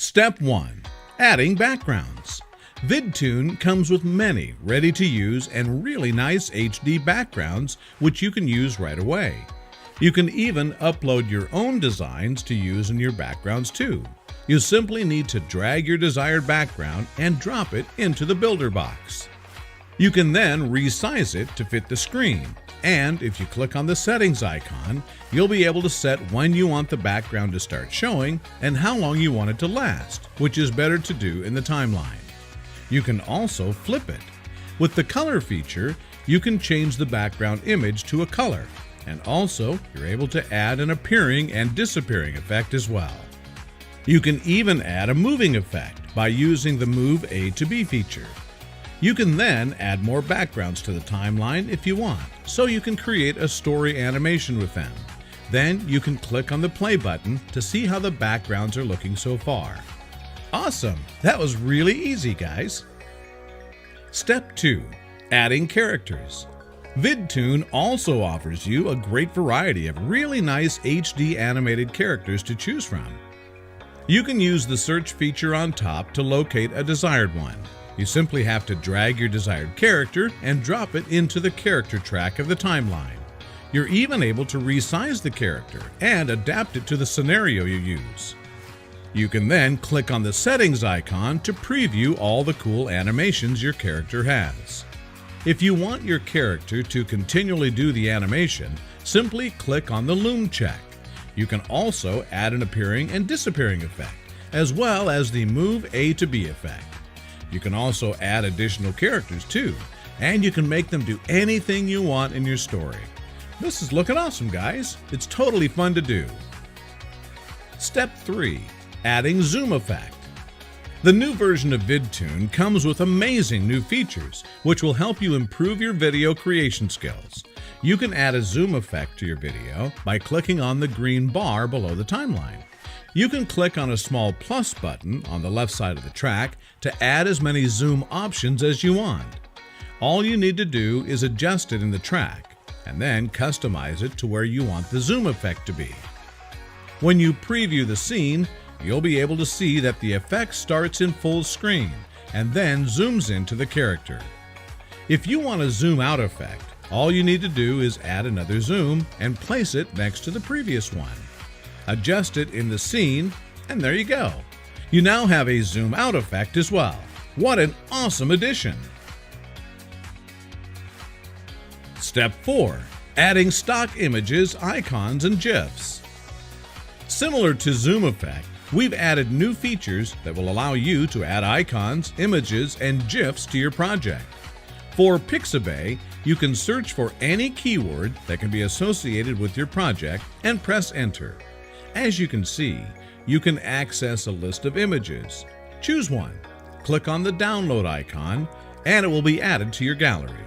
Step 1. Adding backgrounds. VidToon comes with many ready-to-use and really nice HD backgrounds which you can use right away. You can even upload your own designs to use in your backgrounds too. You simply need to drag your desired background and drop it into the builder box. You can then resize it to fit the screen, and if you click on the settings icon, you'll be able to set when you want the background to start showing and how long you want it to last, which is better to do in the timeline. You can also flip it. With the color feature, you can change the background image to a color, and also you're able to add an appearing and disappearing effect as well. You can even add a moving effect by using the Move A to B feature. You can then add more backgrounds to the timeline if you want, so you can create a story animation with them. Then you can click on the play button to see how the backgrounds are looking so far. Awesome! That was really easy, guys. Step 2. Adding characters. VidToon also offers you a great variety of really nice HD animated characters to choose from. You can use the search feature on top to locate a desired one. You simply have to drag your desired character and drop it into the character track of the timeline. You're even able to resize the character and adapt it to the scenario you use. You can then click on the settings icon to preview all the cool animations your character has. If you want your character to continually do the animation, simply click on the loom check. You can also add an appearing and disappearing effect, as well as the Move A to B effect. You can also add additional characters too, and you can make them do anything you want in your story. This is looking awesome, guys. It's totally fun to do. Step 3. Adding zoom effect. The new version of VidToon comes with amazing new features, which will help you improve your video creation skills. You can add a zoom effect to your video by clicking on the green bar below the timeline. You can click on a small plus button on the left side of the track to add as many zoom options as you want. All you need to do is adjust it in the track, and then customize it to where you want the zoom effect to be. When you preview the scene, you'll be able to see that the effect starts in full screen and then zooms into the character. If you want a zoom out effect, all you need to do is add another zoom and place it next to the previous one. Adjust it in the scene, and there you go. You now have a zoom out effect as well. What an awesome addition! Step 4. Adding stock images, icons, and GIFs. Similar to zoom effect, we've added new features that will allow you to add icons, images, and GIFs to your project. For Pixabay, you can search for any keyword that can be associated with your project and press enter. As you can see, you can access a list of images. Choose one, click on the download icon, and it will be added to your gallery.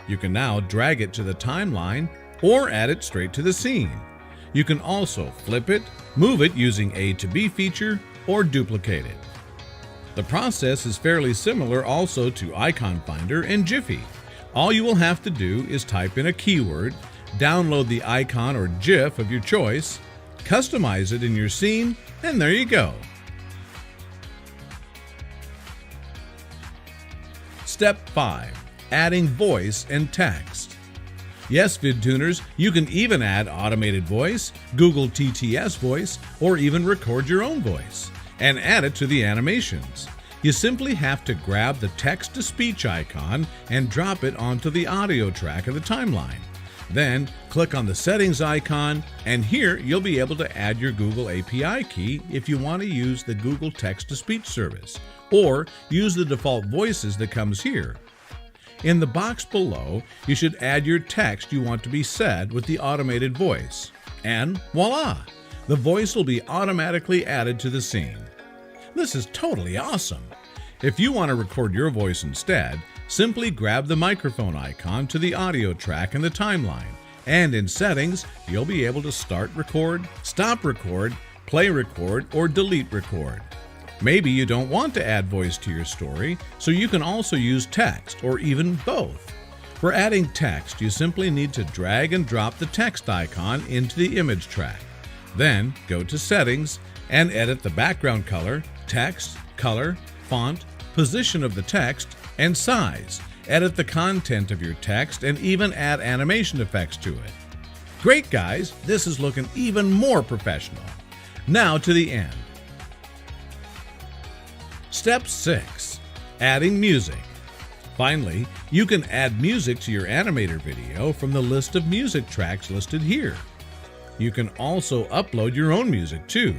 You can now drag it to the timeline or add it straight to the scene. You can also flip it, move it using A to B feature, or duplicate it. The process is fairly similar also to Icon Finder and Jiffy. All you will have to do is type in a keyword, download the icon or GIF of your choice, customize it in your scene, and there you go. Step 5. Adding voice and text. Yes, VidTooners, you can even add automated voice, Google TTS voice, or even record your own voice and add it to the animations. You simply have to grab the text-to-speech icon and drop it onto the audio track of the timeline. Then click on the settings icon, and here you'll be able to add your Google API key if you want to use the Google text-to-speech service, or use the default voices that comes here. In the box below, you should add your text you want to be said with the automated voice. And voila! The voice will be automatically added to the scene. This is totally awesome! If you want to record your voice instead, simply grab the microphone icon to the audio track in the timeline, and in settings, you'll be able to start record, stop record, play record, or delete record. Maybe you don't want to add voice to your story, so you can also use text or even both. For adding text, you simply need to drag and drop the text icon into the image track. Then go to Settings and edit the background color, text, color, font, position of the text, and size. Edit the content of your text and even add animation effects to it. Great, guys! This is looking even more professional. Now to the end. Step 6. Adding music. Finally, you can add music to your animator video from the list of music tracks listed here. You can also upload your own music too.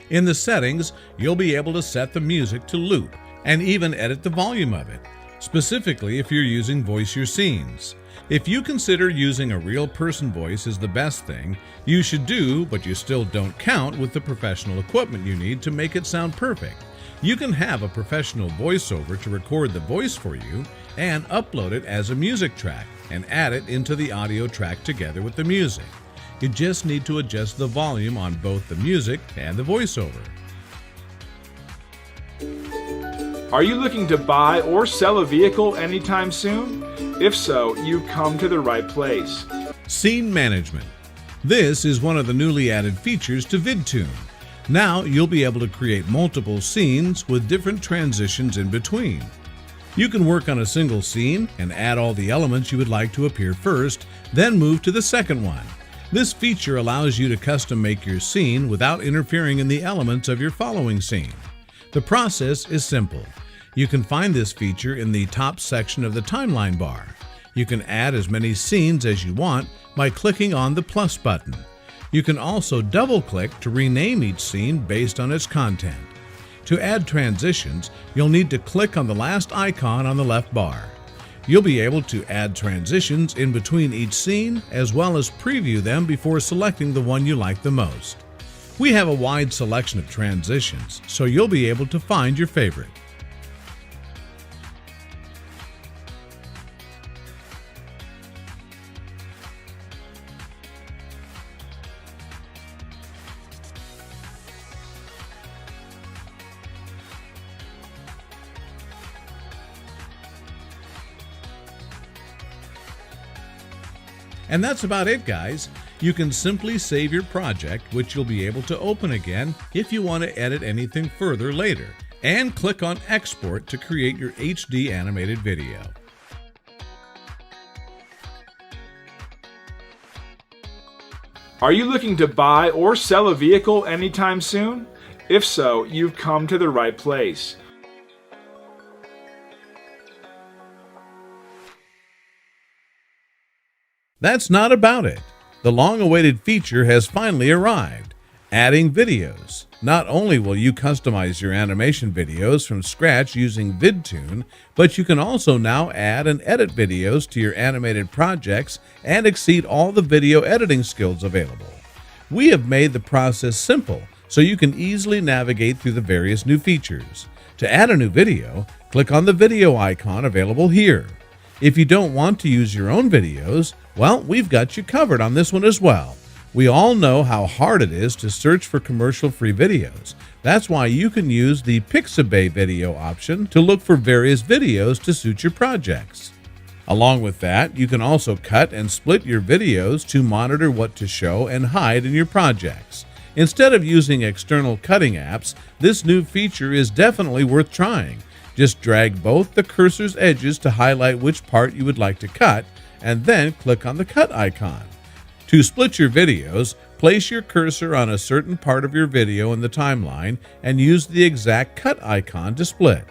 In the settings, you'll be able to set the music to loop and even edit the volume of it, specifically if you're using Voice Your Scenes. If you consider using a real person voice is the best thing, you should do, but you still don't count with the professional equipment you need to make it sound perfect. You can have a professional voiceover to record the voice for you and upload it as a music track and add it into the audio track together with the music. You just need to adjust the volume on both the music and the voiceover. Are you looking to buy or sell a vehicle anytime soon? If so, you've come to the right place. Scene management. This is one of the newly added features to VidToon. Now you'll be able to create multiple scenes with different transitions in between. You can work on a single scene and add all the elements you would like to appear first, then move to the second one. This feature allows you to custom make your scene without interfering in the elements of your following scene. The process is simple. You can find this feature in the top section of the timeline bar. You can add as many scenes as you want by clicking on the plus button. You can also double-click to rename each scene based on its content. To add transitions, you'll need to click on the last icon on the left bar. You'll be able to add transitions in between each scene as well as preview them before selecting the one you like the most. We have a wide selection of transitions, so you'll be able to find your favorite. And that's about it, guys. You can simply save your project, which you'll be able to open again if you want to edit anything further later, and click on Export to create your HD animated video. Are you looking to buy or sell a vehicle anytime soon? If so, you've come to the right place. That's not about it. The long-awaited feature has finally arrived, adding videos. Not only will you customize your animation videos from scratch using VidToon, but you can also now add and edit videos to your animated projects and exceed all the video editing skills available. We have made the process simple so you can easily navigate through the various new features. To add a new video, click on the video icon available here. If you don't want to use your own videos, well, we've got you covered on this one as well. We all know how hard it is to search for commercial-free videos. That's why you can use the Pixabay video option to look for various videos to suit your projects. Along with that, you can also cut and split your videos to monitor what to show and hide in your projects. Instead of using external cutting apps, this new feature is definitely worth trying. Just drag both the cursor's edges to highlight which part you would like to cut, and then click on the cut icon. To split your videos, place your cursor on a certain part of your video in the timeline and use the exact cut icon to split.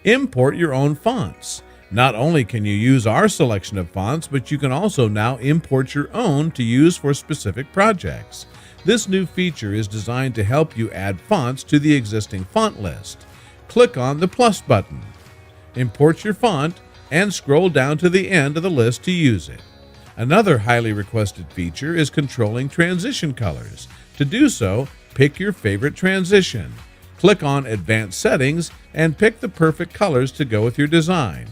Import your own fonts. Not only can you use our selection of fonts, but you can also now import your own to use for specific projects. This new feature is designed to help you add fonts to the existing font list. Click on the plus button. Import your font and scroll down to the end of the list to use it. Another highly requested feature is controlling transition colors. To do so, pick your favorite transition. Click on Advanced Settings and pick the perfect colors to go with your design.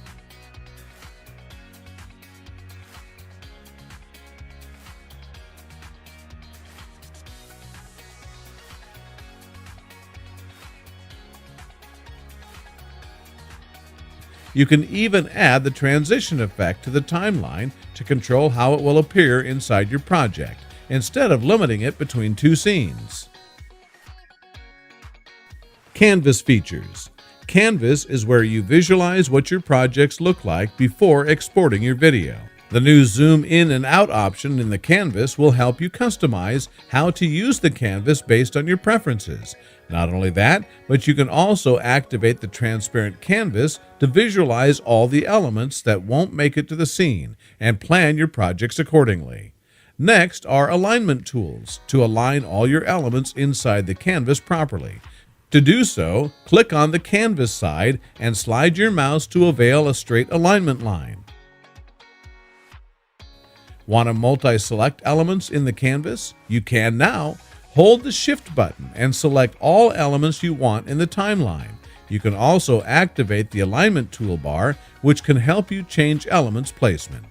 You can even add the transition effect to the timeline to control how it will appear inside your project, instead of limiting it between two scenes. Canvas features. Canvas is where you visualize what your projects look like before exporting your video. The new zoom in and out option in the canvas will help you customize how to use the canvas based on your preferences. Not only that, but you can also activate the transparent canvas to visualize all the elements that won't make it to the scene and plan your projects accordingly. Next are alignment tools to align all your elements inside the canvas properly. To do so, click on the canvas side and slide your mouse to avail a straight alignment line. Want to multi-select elements in the canvas? You can now. Hold the Shift button and select all elements you want in the timeline. You can also activate the alignment toolbar, which can help you change elements placement.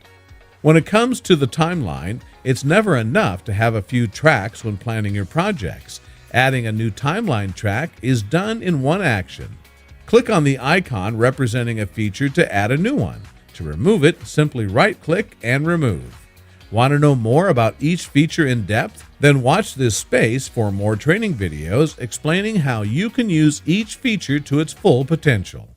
When it comes to the timeline, it's never enough to have a few tracks when planning your projects. Adding a new timeline track is done in one action. Click on the icon representing a feature to add a new one. To remove it, simply right-click and remove. Want to know more about each feature in depth? Then watch this space for more training videos explaining how you can use each feature to its full potential.